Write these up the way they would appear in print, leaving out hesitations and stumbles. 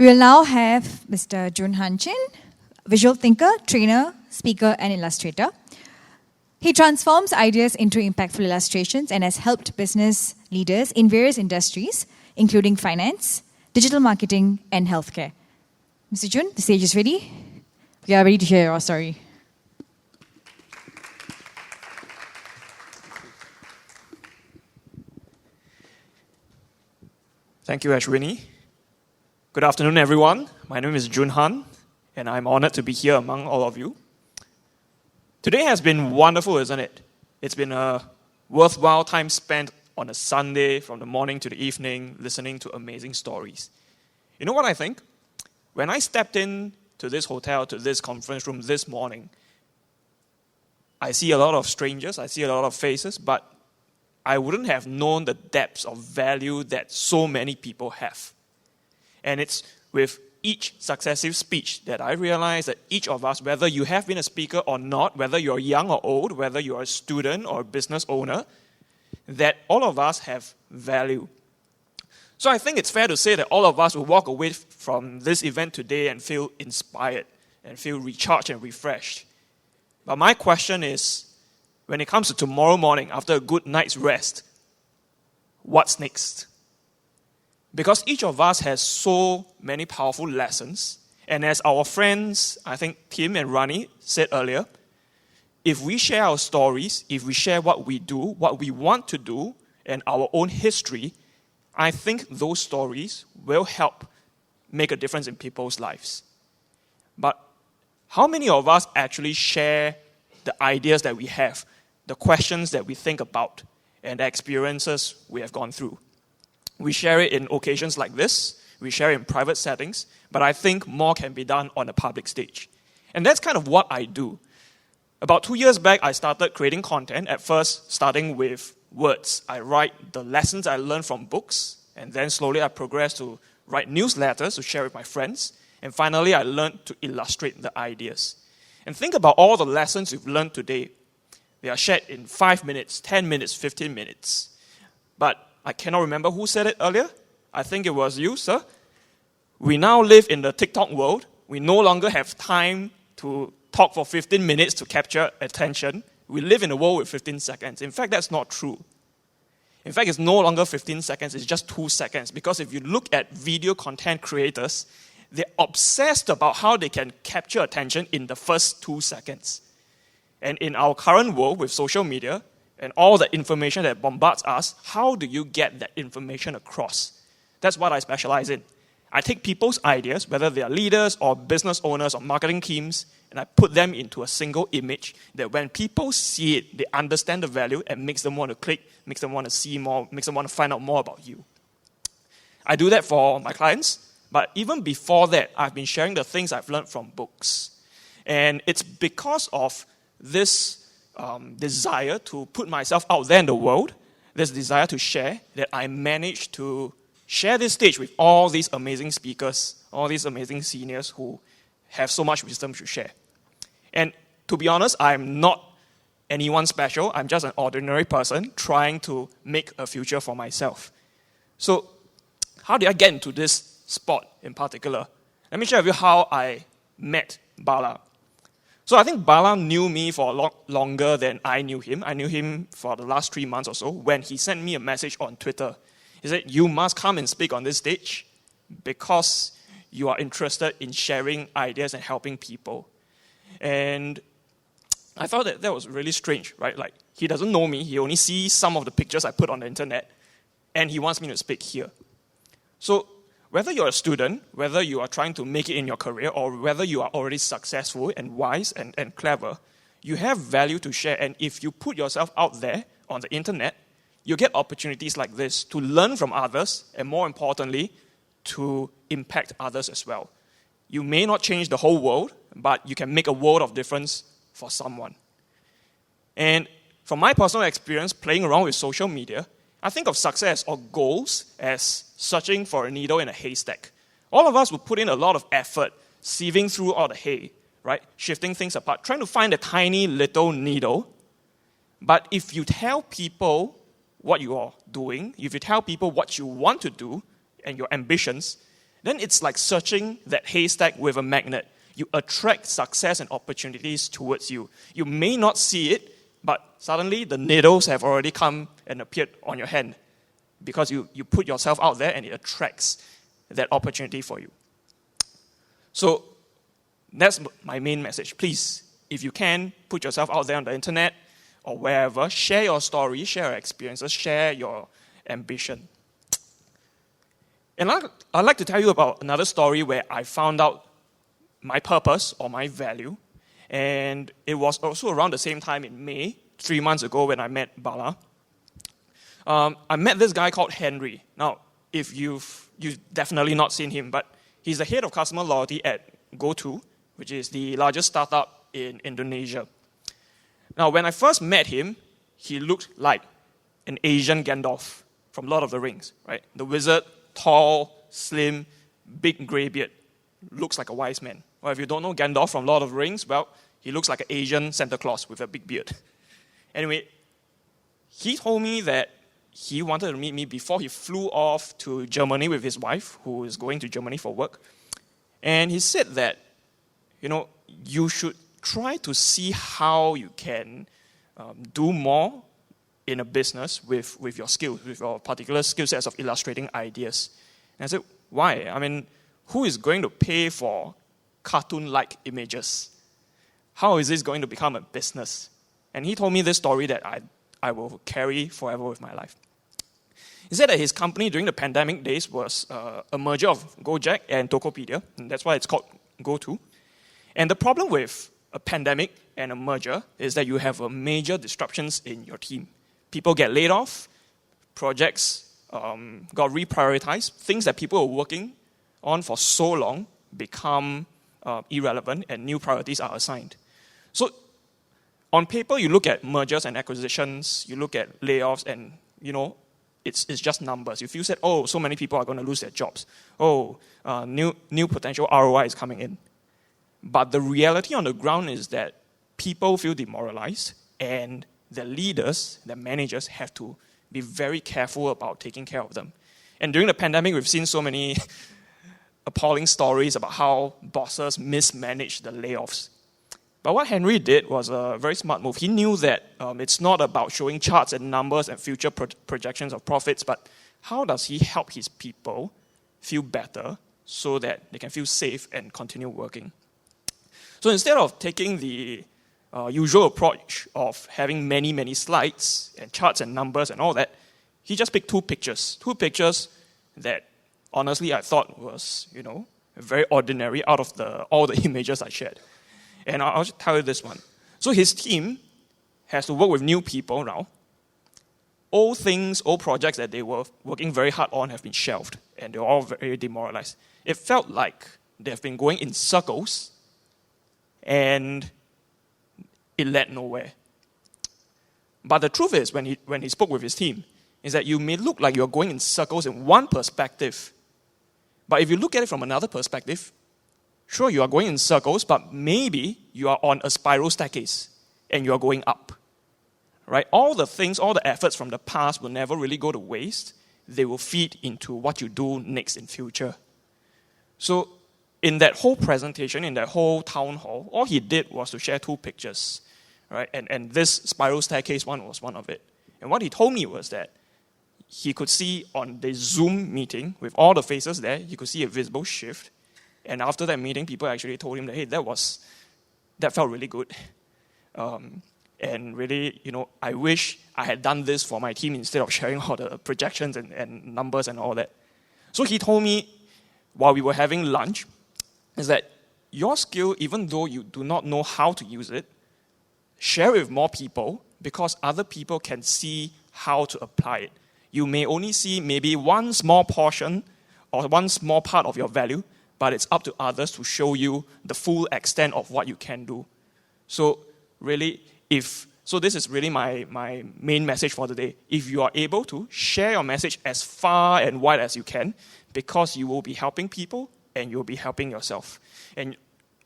We will now have Mr. Jun Han Chin, visual thinker, trainer, speaker, and illustrator. He transforms ideas into impactful illustrations and has helped business leaders in various industries, including finance, digital marketing, and healthcare. Mr. Jun, the stage is ready. We are ready to hear your story. Thank you, Ashwini. Good afternoon, everyone. My name is Jun Han, and I'm honored to be here among all of you. Today has been wonderful, isn't it? It's been a worthwhile time spent on a Sunday from the morning to the evening listening to amazing stories. You know what I think? When I stepped in to this hotel, to this conference room this morning, I see a lot of strangers, I see a lot of faces, but I wouldn't have known the depths of value that so many people have. And it's with each successive speech that I realize that each of us, whether you have been a speaker or not, whether you're young or old, whether you're a student or a business owner, that all of us have value. So I think it's fair to say that all of us will walk away from this event today and feel inspired and feel recharged and refreshed. But my question is, when it comes to tomorrow morning after a good night's rest, what's next? Because each of us has so many powerful lessons. And as our friends, I think Tim and Rani said earlier, if we share our stories, if we share what we do, what we want to do, and our own history, I think those stories will help make a difference in people's lives. But how many of us actually share the ideas that we have, the questions that we think about, and the experiences we have gone through? We share it in occasions like this, we share it in private settings, but I think more can be done on a public stage. And that's kind of what I do. About 2 years back, I started creating content, at first starting with words. I write the lessons I learned from books, and then slowly I progressed to write newsletters to share with my friends, and finally I learned to illustrate the ideas. And think about all the lessons you've learned today. They are shared in 5 minutes, 10 minutes, 15 minutes. But I cannot remember who said it earlier. I think it was you, sir. We now live in the TikTok world. We no longer have time to talk for 15 minutes to capture attention. We live in a world with 15 seconds. In fact, that's not true. In fact, it's no longer 15 seconds, it's just 2 seconds. Because if you look at video content creators, they're obsessed about how they can capture attention in the first 2 seconds. And in our current world with social media, and all the information that bombards us, how do you get that information across? That's what I specialize in. I take people's ideas, whether they are leaders or business owners or marketing teams, and I put them into a single image that when people see it, they understand the value and makes them want to click, makes them want to see more, makes them want to find out more about you. I do that for my clients, but even before that, I've been sharing the things I've learned from books. And it's because of this desire to put myself out there in the world, this desire to share, that I managed to share this stage with all these amazing speakers, all these amazing seniors who have so much wisdom to share. And to be honest, I'm not anyone special. I'm just an ordinary person trying to make a future for myself. So how did I get into this spot in particular? Let me share with you how I met Bala. So I think Bala knew me for a lot longer than I knew him. I knew him for the last 3 months or so when he sent me a message on Twitter. He said, you must come and speak on this stage because you are interested in sharing ideas and helping people. And I thought that was really strange, right? Like, he doesn't know me. He only sees some of the pictures I put on the internet, and he wants me to speak here. So whether you're a student, whether you are trying to make it in your career, or whether you are already successful and wise and clever, you have value to share. And if you put yourself out there on the internet, you get opportunities like this to learn from others, and more importantly, to impact others as well. You may not change the whole world, but you can make a world of difference for someone. And from my personal experience playing around with social media, I think of success or goals as searching for a needle in a haystack. All of us will put in a lot of effort sieving through all the hay, right? Shifting things apart, trying to find a tiny little needle. But if you tell people what you are doing, if you tell people what you want to do and your ambitions, then it's like searching that haystack with a magnet. You attract success and opportunities towards you. You may not see it, but suddenly the needles have already come and appeared on your hand because you put yourself out there and it attracts that opportunity for you. So that's my main message. Please, if you can, put yourself out there on the internet or wherever. Share your story, share your experiences, share your ambition. And I'd like to tell you about another story where I found out my purpose or my value. And it was also around the same time in May, 3 months ago when I met Bala. I met this guy called Henry. Now, if you've definitely not seen him, but he's the head of customer loyalty at GoTo, which is the largest startup in Indonesia. Now, when I first met him, he looked like an Asian Gandalf from Lord of the Rings, right? The wizard, tall, slim, big grey beard, looks like a wise man. Well, if you don't know Gandalf from Lord of the Rings, well, he looks like an Asian Santa Claus with a big beard. Anyway, he told me that he wanted to meet me before he flew off to Germany with his wife, who is going to Germany for work. And he said that, you should try to see how you can do more in a business with your skills, with your particular skill sets of illustrating ideas. And I said, why? I mean, who is going to pay for cartoon-like images? How is this going to become a business? And he told me this story that I will carry forever with my life. He said that his company during the pandemic days was a merger of Gojek and Tokopedia, and that's why it's called GoTo. And the problem with a pandemic and a merger is that you have major disruptions in your team. People get laid off, projects got reprioritized, things that people were working on for so long become irrelevant and new priorities are assigned. So on paper, you look at mergers and acquisitions, you look at layoffs and, it's just numbers. If you said, so many people are going to lose their jobs. New potential ROI is coming in. But the reality on the ground is that people feel demoralized and the leaders, the managers, have to be very careful about taking care of them. And during the pandemic, we've seen so many appalling stories about how bosses mismanage the layoffs. But what Henry did was a very smart move. He knew that it's not about showing charts and numbers and future projections of profits, but how does he help his people feel better so that they can feel safe and continue working? So instead of taking the usual approach of having many, many slides and charts and numbers and all that, he just picked two pictures that honestly I thought was, very ordinary out of all the images I shared. And I'll just tell you this one. So his team has to work with new people now. Old projects that they were working very hard on have been shelved, and they're all very demoralized. It felt like they've been going in circles, and it led nowhere. But the truth is, when he spoke with his team, is that you may look like you're going in circles in one perspective, but if you look at it from another perspective, sure, you are going in circles, but maybe you are on a spiral staircase and you are going up. Right? All the efforts from the past will never really go to waste. They will feed into what you do next in future. So in that whole presentation, in that whole town hall, all he did was to share two pictures. Right? And this spiral staircase one was one of it. And what he told me was that he could see on the Zoom meeting, with all the faces there, he could see a visible shift. And after that meeting, people actually told him that, hey, that felt really good. And really, I wish I had done this for my team instead of sharing all the projections and numbers and all that. So he told me, while we were having lunch, is that your skill, even though you do not know how to use it, share it with more people because other people can see how to apply it. You may only see maybe one small portion or one small part of your value, but it's up to others to show you the full extent of what you can do. So really, this is really my main message for today. If you are able to, share your message as far and wide as you can, because you will be helping people and you'll be helping yourself. And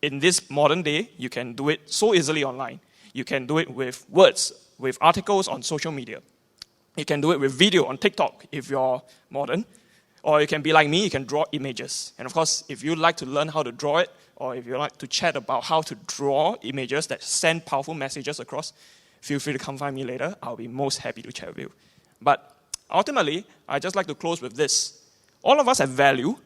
in this modern day, you can do it so easily online. You can do it with words, with articles on social media. You can do it with video on TikTok if you're modern. Or you can be like me, you can draw images. And of course, if you like to learn how to draw it, or if you like to chat about how to draw images that send powerful messages across, feel free to come find me later. I'll be most happy to chat with you. But ultimately, I just like to close with this. All of us have value.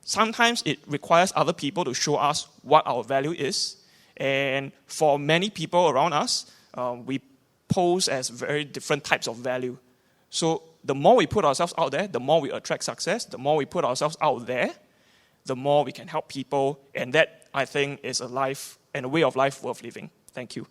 Sometimes it requires other people to show us what our value is. And for many people around us, we pose as very different types of value. So the more we put ourselves out there, the more we attract success. The more we put ourselves out there, the more we can help people. And that, I think, is a life and a way of life worth living. Thank you.